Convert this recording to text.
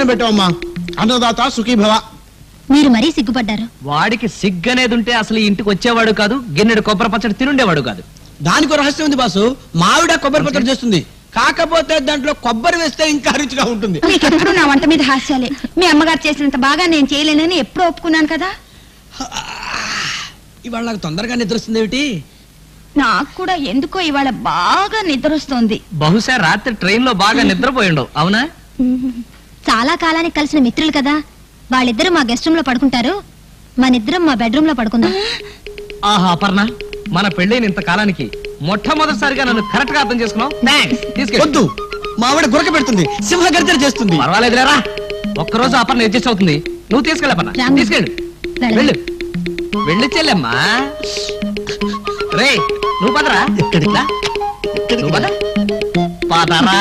భోజనం పెట్టావమ్మా. అన్నదాత సుఖీభవ. మీరు మరీ సిగ్గుపడ్డారు. వాడికి సిగ్గనేది ఉంటే అసలు ఇంటికి వచ్చేవాడు కాదు, గిన్నెడు కొబ్బరి పచ్చడి తినుండేవాడు కాదు. దానికి రహస్యం ఉంది బాసు. మావిడ కొబ్బరి పచ్చడి చేస్తుంది, కాకపోతే దాంట్లో కొబ్బరి వేస్తే ఇంకా రుచిగా ఉంటుంది. మీకెప్పుడు నా వంట మీద హాస్యాలే. మీ అమ్మగారు చేసినంత బాగా నేను చేయలేనని ఎప్పుడూ ఒప్పుకున్నాను కదా. ఇవాళ నాకు తొందరగా నిద్ర వస్తుంది ఏమిటి? నాకు కూడా ఎందుకో ఇవాళ బాగా నిద్ర వస్తుంది. బహుశా రాత్రి ట్రైన్ లో బాగా నిద్రపోయిండవు. అవునా? చాలా కాలానికి కలిసిన మిత్రులు కదా, వాళ్ళిద్దరు మా గెస్ట్ రూమ్ లో పడుకుంటారు, మనిద్దరం మా బెడ్రూమ్ లో పడుకుందాం. ఆహా అపర్ణ, మన పెళ్ళైన ఇంత కాలానికి మొట్టమొదటిసారిగా నన్ను కరెక్ట్ గా అర్థం చేసుకున్నావు. వద్దు, మావిడ గురక పెడుతుంది, సింహగర్జన చేస్తుంది. పర్వాలేదు లేరా, ఒక్కరోజు అపర్ణ అడ్జస్ట్ అవుతుంది. నువ్వు తీసుకెళ్ళ అపర్ణ, తీసుకెళ్ళు. వెళ్ళు వెళ్ళి చెల్లెమ్మా. రే నువ్వు పదరా. ఎక్కడికి? నువ్వు పద. పదరా.